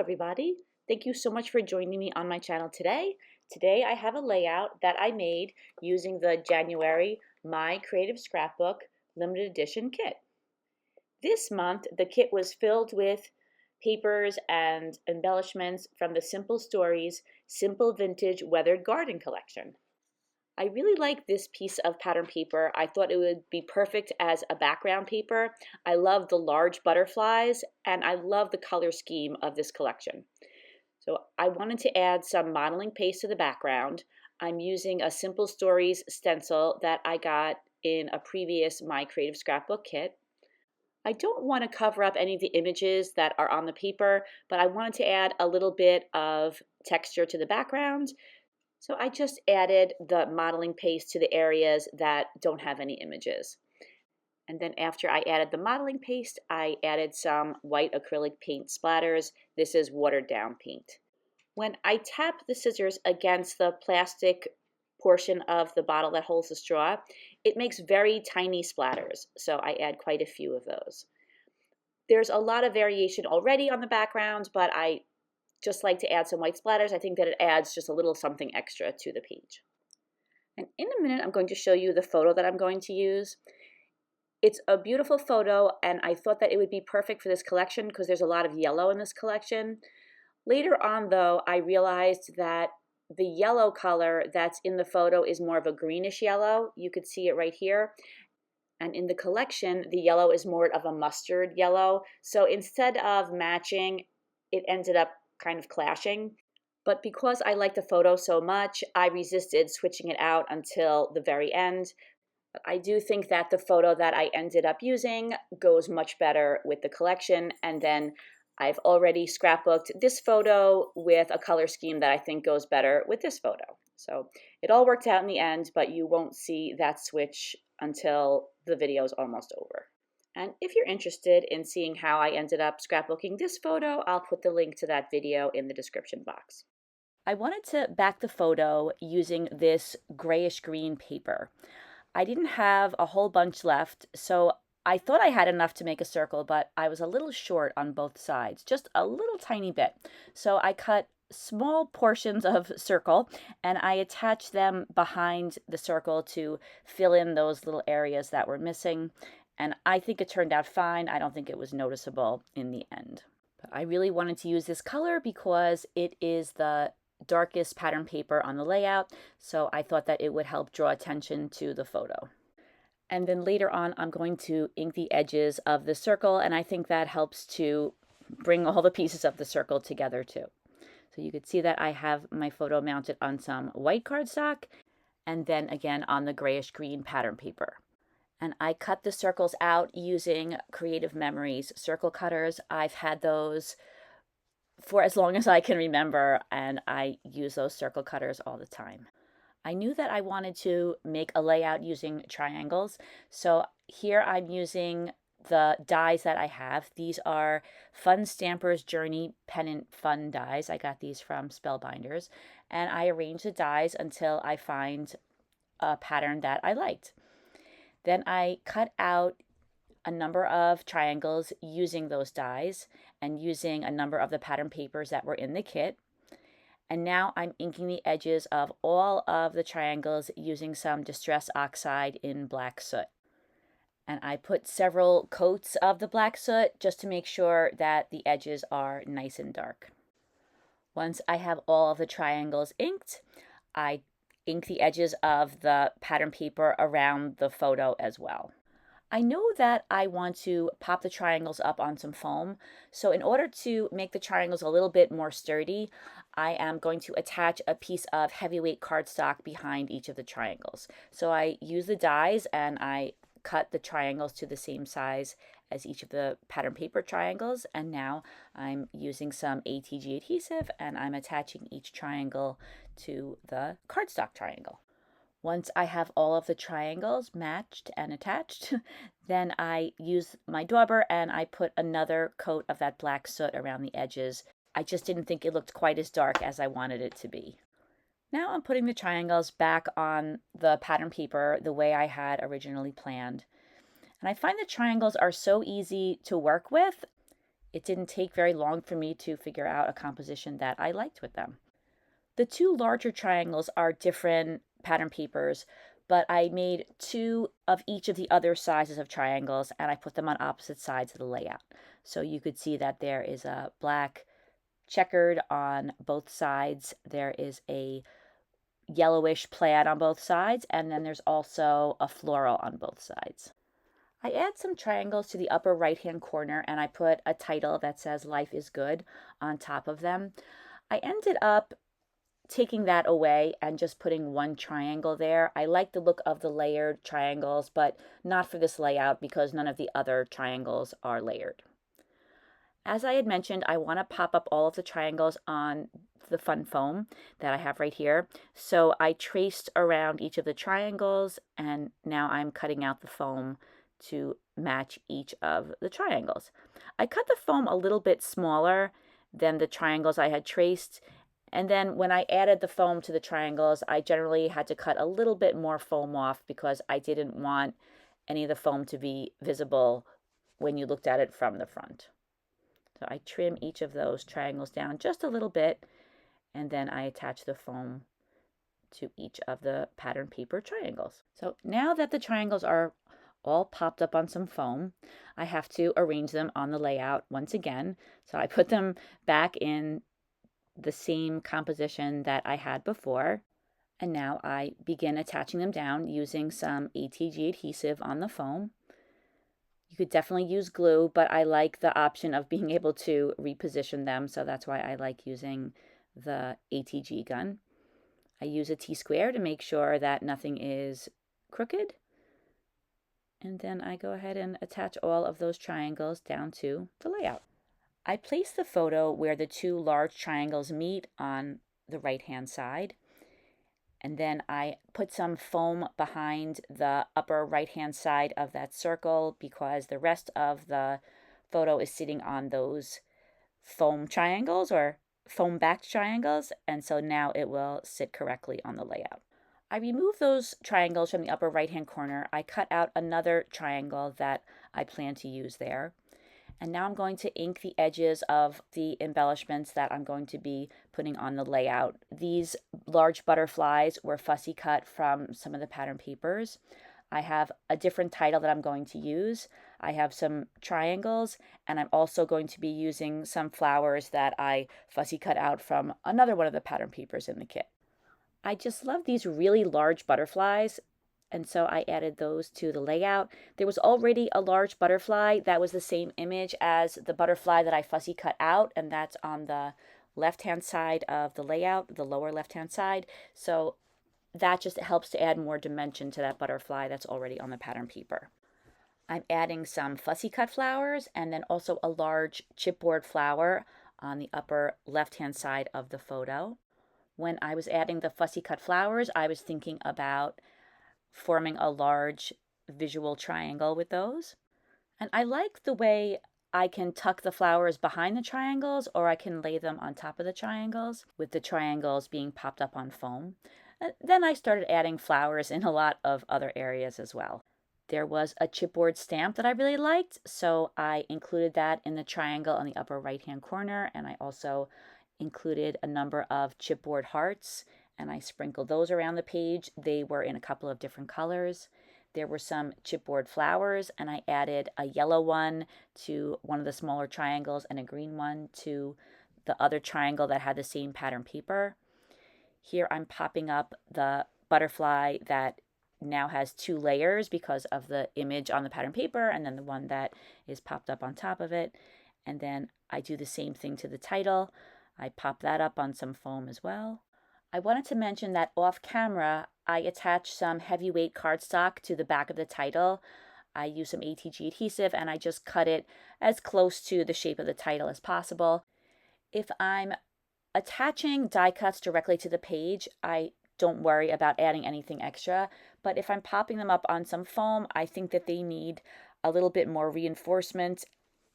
everybody. Thank you so much for joining me on my channel today. Today I have a layout that I made using the January My Creative Scrapbook limited edition kit. This month the kit was filled with papers and embellishments from the Simple Stories Simple Vintage Weathered Garden collection. I really like this piece of pattern paper. I thought it would be perfect as a background paper. I love the large butterflies and I love the color scheme of this collection. So I wanted to add some modeling paste to the background. I'm using a Simple Stories stencil that I got in a previous My Creative Scrapbook kit. I don't want to cover up any of the images that are on the paper, but I wanted to add a little bit of texture to the background. So I just added the modeling paste to the areas that don't have any images. And then after I added the modeling paste, I added some white acrylic paint splatters. This is watered down paint. When I tap the scissors against the plastic portion of the bottle that holds the straw, it makes very tiny splatters. So I add quite a few of those. There's a lot of variation already on the background, but I just like to add some white splatters. I think that it adds just a little something extra to the page. And in a minute, I'm going to show you the photo that I'm going to use. It's a beautiful photo, and I thought that it would be perfect for this collection because there's a lot of yellow in this collection. Later on, though, I realized that the yellow color that's in the photo is more of a greenish yellow. You could see it right here. And in the collection, the yellow is more of a mustard yellow. So instead of matching, it ended up kind of clashing. But because I like the photo so much, I resisted switching it out until the very end. I do think that the photo that I ended up using goes much better with the collection, and then I've already scrapbooked this photo with a color scheme that I think goes better with this photo. So it all worked out in the end, but you won't see that switch until the video is almost over. And if you're interested in seeing how I ended up scrapbooking this photo, I'll put the link to that video in the description box. I wanted to back the photo using this grayish green paper. I didn't have a whole bunch left, so I thought I had enough to make a circle, but I was a little short on both sides, just a little tiny bit. So I cut small portions of circle and I attached them behind the circle to fill in those little areas that were missing. And I think it turned out fine. I don't think it was noticeable in the end. But I really wanted to use this color because it is the darkest pattern paper on the layout, so I thought that it would help draw attention to the photo. And then later on, I'm going to ink the edges of the circle, and I think that helps to bring all the pieces of the circle together too. So you could see that I have my photo mounted on some white cardstock, and then again on the grayish green pattern paper. And I cut the circles out using Creative Memories circle cutters. I've had those for as long as I can remember, and I use those circle cutters all the time. I knew that I wanted to make a layout using triangles, so here I'm using the dies that I have. These are Fun Stamper's Journey Pennant Fun dies. I got these from Spellbinders, and I arrange the dies until I find a pattern that I liked. Then I cut out a number of triangles using those dies and using a number of the pattern papers that were in the kit. And now I'm inking the edges of all of the triangles using some Distress Oxide in black soot. And I put several coats of the black soot just to make sure that the edges are nice and dark. Once I have all of the triangles inked, I ink the edges of the pattern paper around the photo as well. I know that I want to pop the triangles up on some foam, so in order to make the triangles a little bit more sturdy, I am going to attach a piece of heavyweight cardstock behind each of the triangles. So I use the dies and I cut the triangles to the same size as each of the pattern paper triangles, and now I'm using some ATG adhesive and I'm attaching each triangle to the cardstock triangle. Once I have all of the triangles matched and attached, then I use my dauber and I put another coat of that black soot around the edges. I just didn't think it looked quite as dark as I wanted it to be. Now I'm putting the triangles back on the pattern paper the way I had originally planned. And I find the triangles are so easy to work with. it didn't take very long for me to figure out a composition that I liked with them. The two larger triangles are different pattern papers, but I made two of each of the other sizes of triangles and I put them on opposite sides of the layout. So you could see that there is a black checkered on both sides. There is a yellowish plaid on both sides, and then there's also a floral on both sides. I add some triangles to the upper right-hand corner and I put a title that says "Life is Good" on top of them. I ended up taking that away and just putting one triangle there. I like the look of the layered triangles, but not for this layout because none of the other triangles are layered. As I had mentioned, I want to pop up all of the triangles on the fun foam that I have right here. So I traced around each of the triangles and now I'm cutting out the foam to match each of the triangles. I cut the foam a little bit smaller than the triangles I had traced, and then when I added the foam to the triangles, I generally had to cut a little bit more foam off because I didn't want any of the foam to be visible when you looked at it from the front. So I trim each of those triangles down just a little bit, and then I attach the foam to each of the pattern paper triangles. So now that the triangles are all popped up on some foam, I have to arrange them on the layout once again. So I put them back in the same composition that I had before, and now I begin attaching them down using some ATG adhesive on the foam. You could definitely use glue, but I like the option of being able to reposition them, so that's why I like using the ATG gun. I use a T-square to make sure that nothing is crooked. And then I go ahead and attach all of those triangles down to the layout. I place the photo where the two large triangles meet on the right-hand side. And then I put some foam behind the upper right-hand side of that circle because the rest of the photo is sitting on those foam triangles or foam-backed triangles. And so now it will sit correctly on the layout. I remove those triangles from the upper right-hand corner. I cut out another triangle that I plan to use there. And now I'm going to ink the edges of the embellishments that I'm going to be putting on the layout. These large butterflies were fussy cut from some of the pattern papers. I have a different title that I'm going to use. I have some triangles, and I'm also going to be using some flowers that I fussy cut out from another one of the pattern papers in the kit. I just love these really large butterflies, and so I added those to the layout. There was already a large butterfly that was the same image as the butterfly that I fussy cut out, and that's on the left-hand side of the layout, the lower left-hand side. So that just helps to add more dimension to that butterfly that's already on the pattern paper. I'm adding some fussy cut flowers and then also a large chipboard flower on the upper left-hand side of the photo. When I was adding the fussy cut flowers, I was thinking about forming a large visual triangle with those. And I like the way I can tuck the flowers behind the triangles, or I can lay them on top of the triangles with the triangles being popped up on foam. Then I started adding flowers in a lot of other areas as well. There was a chipboard stamp that I really liked, so I included that in the triangle on the upper right-hand corner, and I also included a number of chipboard hearts, and I sprinkled those around the page. They were in a couple of different colors. There were some chipboard flowers, and I added a yellow one to one of the smaller triangles and a green one to the other triangle that had the same pattern paper. Here I'm popping up the butterfly that now has two layers because of the image on the pattern paper and then the one that is popped up on top of it. And then I do the same thing to the title. I pop that up on some foam as well. I wanted to mention that off camera, I attached some heavyweight cardstock to the back of the title. I used some ATG adhesive and I just cut it as close to the shape of the title as possible. If I'm attaching die cuts directly to the page, I don't worry about adding anything extra. But if I'm popping them up on some foam, I think that they need a little bit more reinforcement.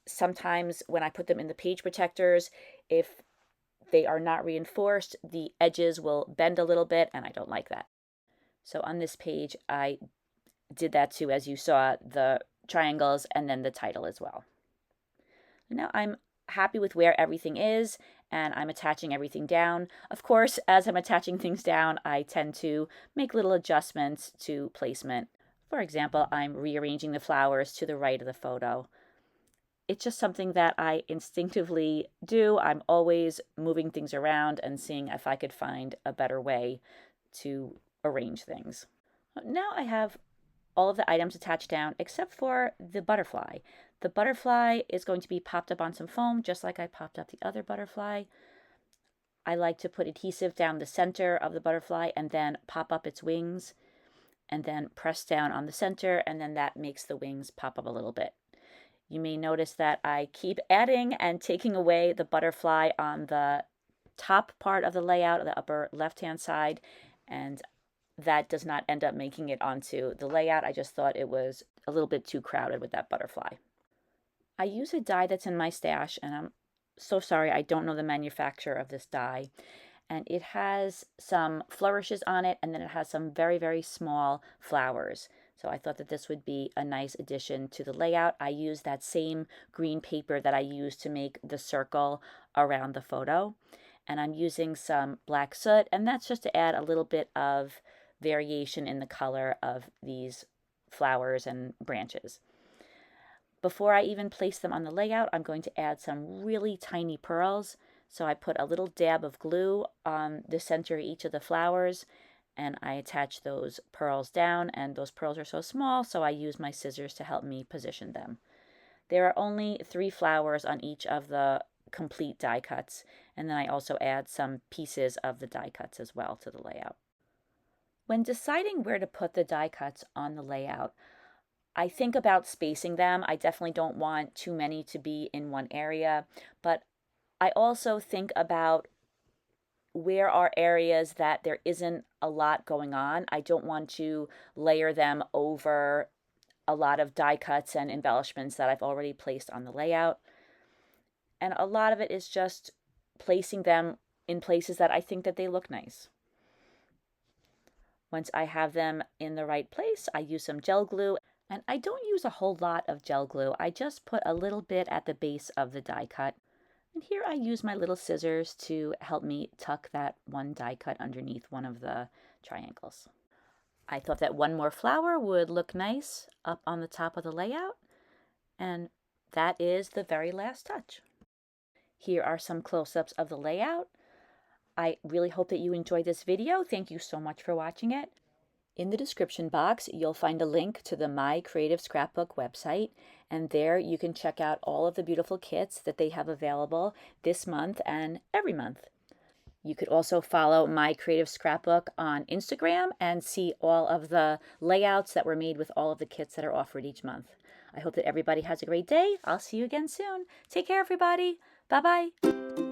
Sometimes when I put them in the page protectors, if they are not reinforced, the edges will bend a little bit, and I don't like that. So on this page, I did that too, as you saw, the triangles and then the title as well. Now I'm happy with where everything is, and I'm attaching everything down. Of course, as I'm attaching things down, I tend to make little adjustments to placement. For example, I'm rearranging the flowers to the right of the photo. It's just something that I instinctively do. I'm always moving things around and seeing if I could find a better way to arrange things. Now I have all of the items attached down except for the butterfly. The butterfly is going to be popped up on some foam, just like I popped up the other butterfly. I like to put adhesive down the center of the butterfly and then pop up its wings, and then press down on the center, and then that makes the wings pop up a little bit. You may notice that I keep adding and taking away the butterfly on the top part of the layout, the upper left-hand side, and that does not end up making it onto the layout. I just thought it was a little bit too crowded with that butterfly. I use a die that's in my stash, and I'm so sorry I don't know the manufacturer of this die. And it has some flourishes on it, and then it has some very, very small flowers. So I thought that this would be a nice addition to the layout. I used that same green paper that I used to make the circle around the photo. And I'm using some black soot, and that's just to add a little bit of variation in the color of these flowers and branches. Before I even place them on the layout, I'm going to add some really tiny pearls. So I put a little dab of glue on the center of each of the flowers, and I attach those pearls down, and those pearls are so small, so I use my scissors to help me position them. There are only 3 flowers on each of the complete die cuts, and then I also add some pieces of the die cuts as well to the layout. When deciding where to put the die cuts on the layout, I think about spacing them. I definitely don't want too many to be in one area, but I also think about where are areas that there isn't a lot going on. I don't want to layer them over a lot of die cuts and embellishments that I've already placed on the layout. And a lot of it is just placing them in places that I think that they look nice. Once I have them in the right place, I use some gel glue. And I don't use a whole lot of gel glue. I just put a little bit at the base of the die cut. And here I use my little scissors to help me tuck that one die cut underneath one of the triangles. I thought that one more flower would look nice up on the top of the layout, and that is the very last touch. Here are some close-ups of the layout. I really hope that you enjoyed this video. Thank you so much for watching it. In the description box, you'll find a link to the My Creative Scrapbook website, and there you can check out all of the beautiful kits that they have available this month and every month. You could also follow My Creative Scrapbook on Instagram and see all of the layouts that were made with all of the kits that are offered each month. I hope that everybody has a great day. I'll see you again soon. Take care, everybody. Bye-bye.